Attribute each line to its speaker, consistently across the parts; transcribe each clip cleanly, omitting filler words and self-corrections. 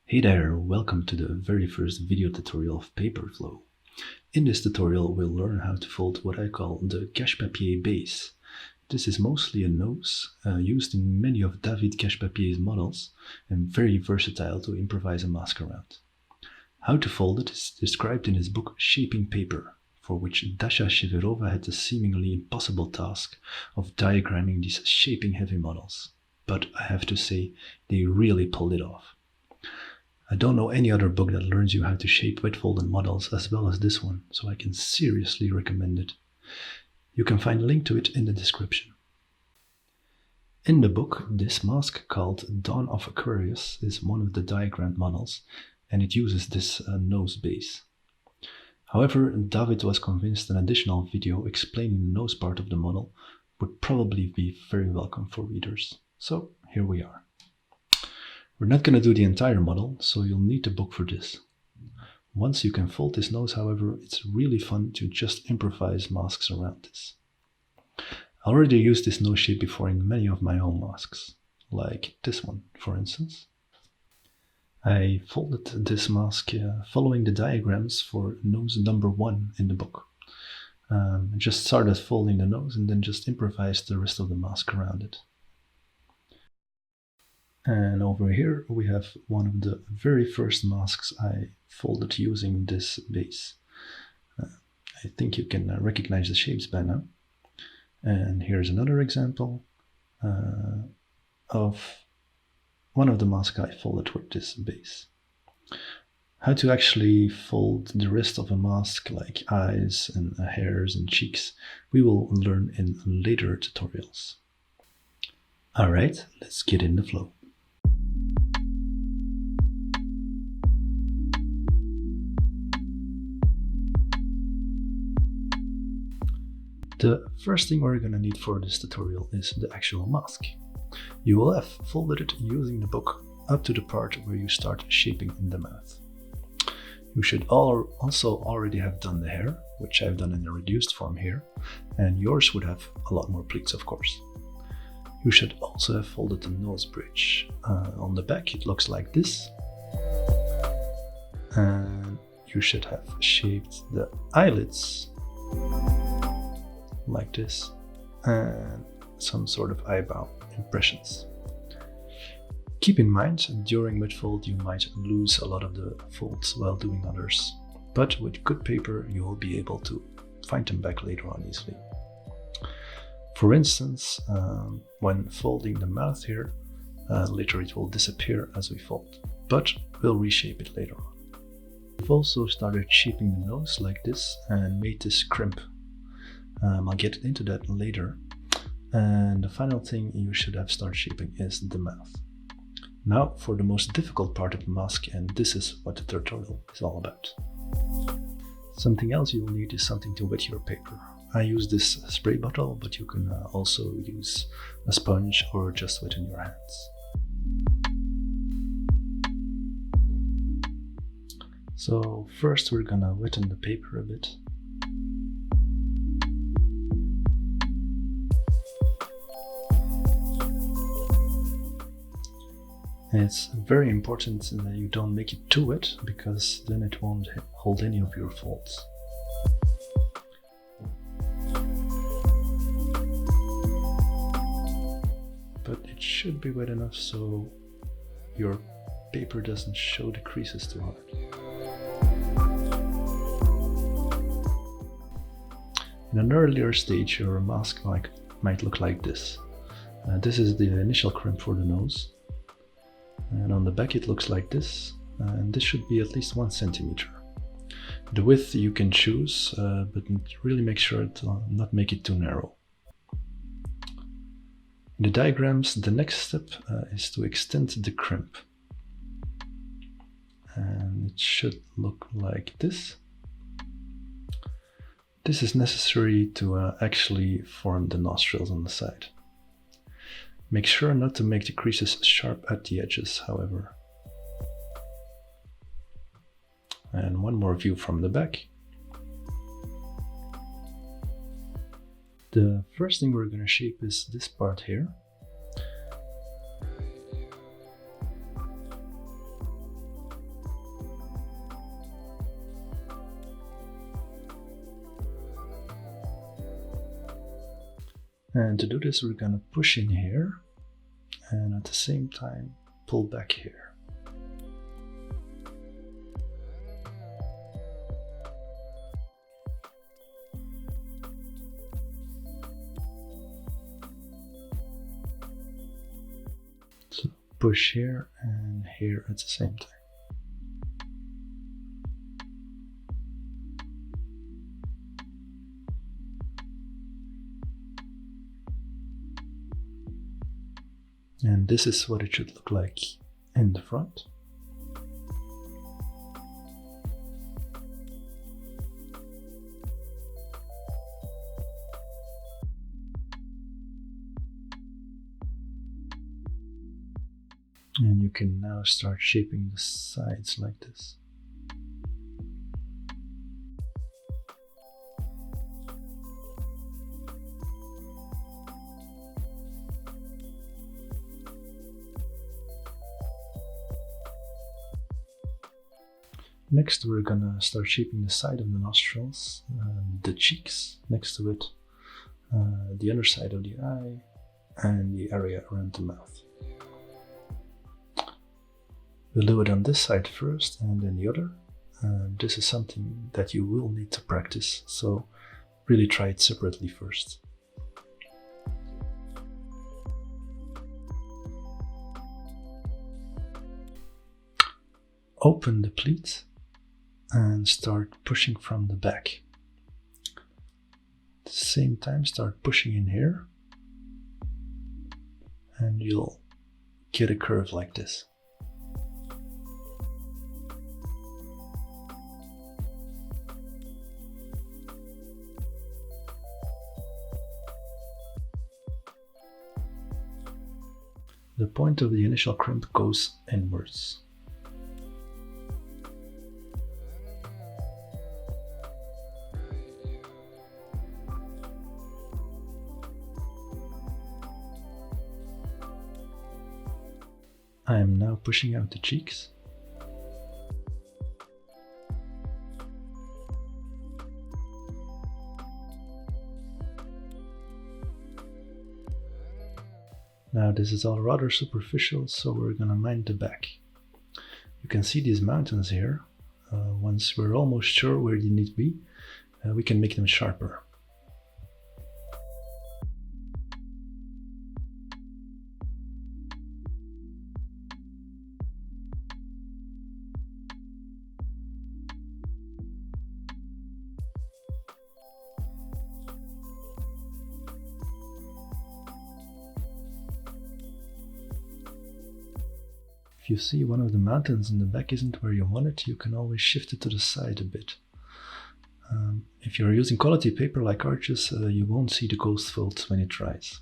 Speaker 1: Hey there, welcome to the very first video tutorial of Paperflow. In this tutorial we'll learn how to fold what I call the Gachepapier base. This is mostly a nose, used in many of David Gachepapier's models and very versatile to improvise a mask around. How to fold it is described in his book Shaping Paper, for which Dáša Ševerová had the seemingly impossible task of diagramming these shaping heavy models. But I have to say, they really pulled it off. I don't know any other book that learns you how to shape wet folded models as well as this one, so I can seriously recommend it. You can find a link to it in the description. In the book, this mask called Dawn of Aquarius is one of the diagrammed models, and it uses this nose base. However, David was convinced an additional video explaining the nose part of the model would probably be very welcome for readers. So here we are. We're not going to do the entire model, so you'll need a book for this. Once you can fold this nose, however, it's really fun to just improvise masks around this. I already used this nose shape before in many of my own masks, like this one, for instance. I folded this mask following the diagrams for nose number 1 in the book. I just started folding the nose and then just improvised the rest of the mask around it. And over here we have one of the very first masks I folded using this base. I think you can recognize the shapes by now. And here's another example of one of the masks I folded with this base. How to actually fold the rest of a mask, like eyes and hairs and cheeks, we will learn in later tutorials. Alright, let's get in the flow. The first thing we're going to need for this tutorial is the actual mask. You will have folded it using the book up to the part where you start shaping in the mouth. You should also already have done the hair, which I've done in a reduced form here, and yours would have a lot more pleats, of course. You should also have folded the nose bridge. On the back it looks like this. And you should have shaped the eyelids like this, and some sort of eyebrow impressions. Keep in mind, during wet fold you might lose a lot of the folds while doing others, but with good paper you will be able to find them back later on easily. For instance, when folding the mouth here, later it will disappear as we fold, but we'll reshape it later on. We've also started shaping the nose like this and made this crimp. I'll get into that later. And the final thing you should have started shaping is the mouth. Now for the most difficult part of the mask, and this is what the tutorial is all about. Something else you'll need is something to wet your paper. I use this spray bottle, but you can also use a sponge or just wet in your hands. So first we're gonna wetten the paper a bit. It's very important that you don't make it too wet, because then it won't hold any of your folds. But it should be wet enough so your paper doesn't show the creases too hard. In an earlier stage your mask might look like this. This is the initial crimp for the nose. And on the back it looks like this, and this should be at least 1 centimeter. The width you can choose, but really make sure to not make it too narrow. In the diagrams, the next step is to extend the crimp. And it should look like this. This is necessary to actually form the nostrils on the side. Make sure not to make the creases sharp at the edges, however. And one more view from the back. The first thing we're going to shape is this part here. And to do this, we're gonna push in here and at the same time pull back here. So push here and here at the same time. And this is what it should look like in the front. And you can now start shaping the sides like this. Next, we're gonna start shaping the side of the nostrils, the cheeks next to it, the underside of the eye, and the area around the mouth. We'll do it on this side first and then the other. This is something that you will need to practice, so really try it separately first. Open the pleat and start pushing from the back. At the same time, start pushing in here, and you'll get a curve like this. The point of the initial crimp goes inwards. I am now pushing out the cheeks. Now this is all rather superficial, so we're gonna mind the back. You can see these mountains here. Once we're almost sure where they need to be, we can make them sharper. If you see one of the mountains in the back isn't where you want it, you can always shift it to the side a bit. If you're using quality paper like arches, you won't see the ghost folds when it dries.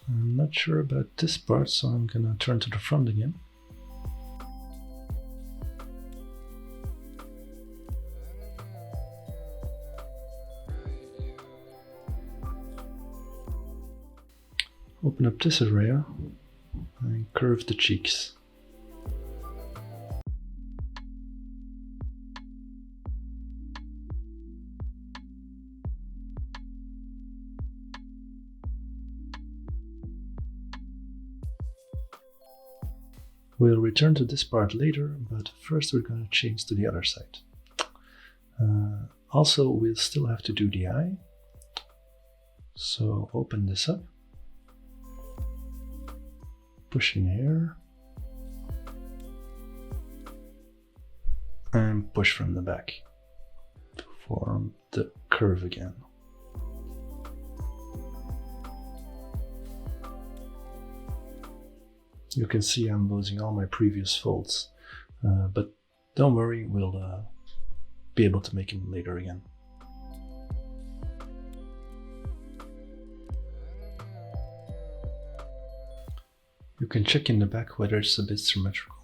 Speaker 1: I'm not sure about this part, so I'm gonna turn to the front again. Open up this area and curve the cheeks. We'll return to this part later, but first we're going to change to the other side. Also, we'll still have to do the eye. So open this up. Push in here and push from the back to form the curve again. You can see I'm losing all my previous folds, but don't worry, we'll be able to make them later again. You can check in the back whether it's a bit symmetrical.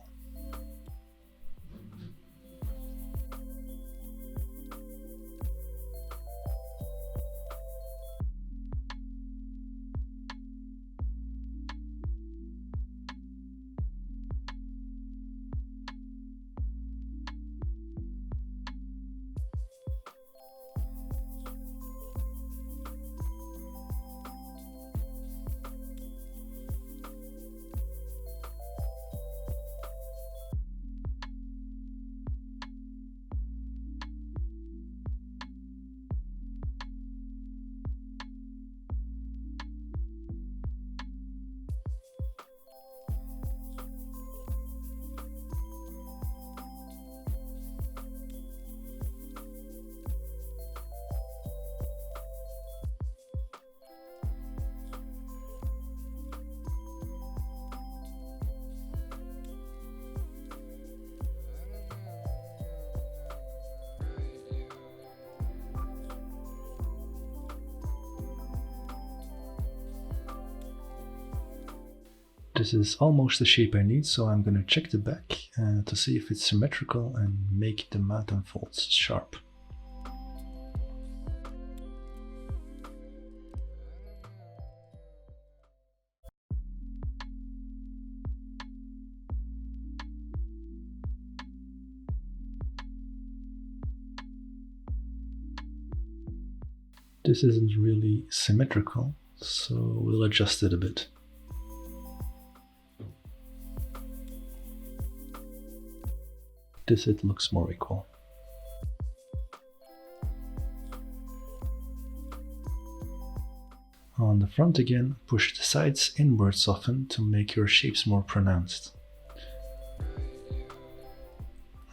Speaker 1: This is almost the shape I need, so I'm going to check the back to see if it's symmetrical and make the mouth and folds sharp. This isn't really symmetrical, so we'll adjust it a bit. This it looks more equal. On the front again, push the sides inwards often to make your shapes more pronounced.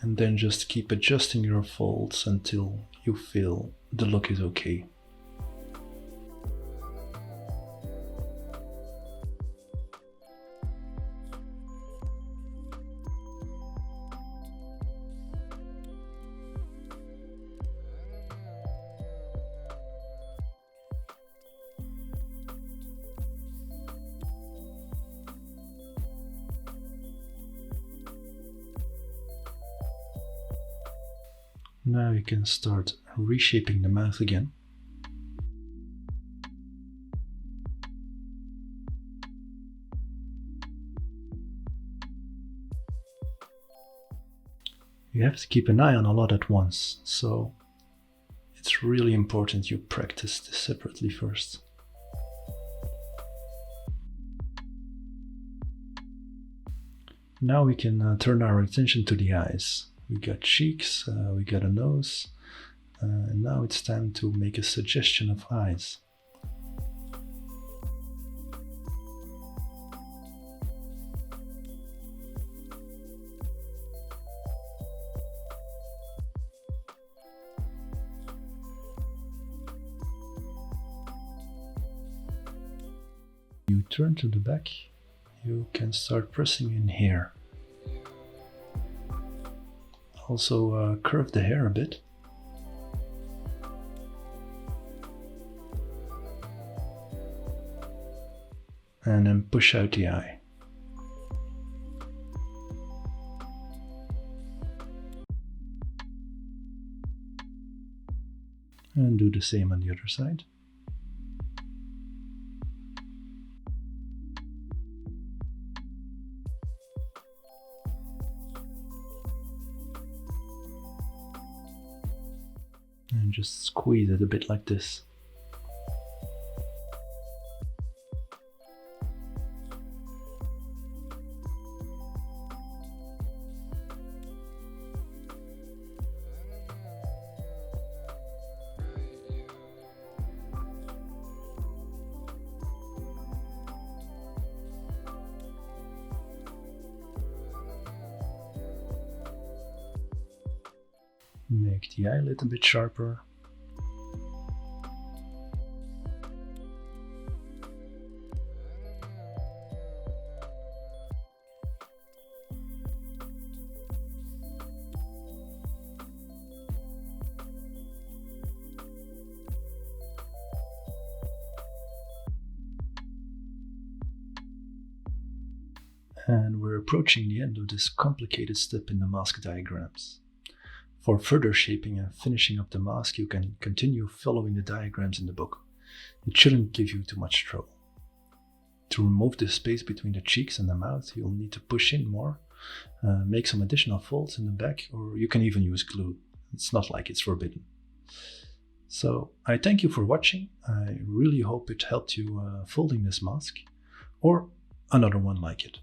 Speaker 1: And then just keep adjusting your folds until you feel the look is okay. Now you can start reshaping the mouth again. You have to keep an eye on a lot at once, so it's really important you practice this separately first. Now we can turn our attention to the eyes. We got cheeks, we got a nose, and now it's time to make a suggestion of eyes. You turn to the back, you can start pressing in here. Also curve the hair a bit. And then push out the eye. And do the same on the other side. And just squeeze it a bit like this. Make the eyelid a bit sharper. And we're approaching the end of this complicated step in the mask diagrams. For further shaping and finishing up the mask, you can continue following the diagrams in the book. It shouldn't give you too much trouble. To remove the space between the cheeks and the mouth, you'll need to push in more, make some additional folds in the back, or you can even use glue. It's not like it's forbidden. So I thank you for watching. I really hope it helped you folding this mask, or another one like it.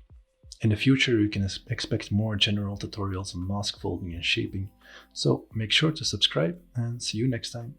Speaker 1: In the future, you can expect more general tutorials on mask folding and shaping, so make sure to subscribe and see you next time.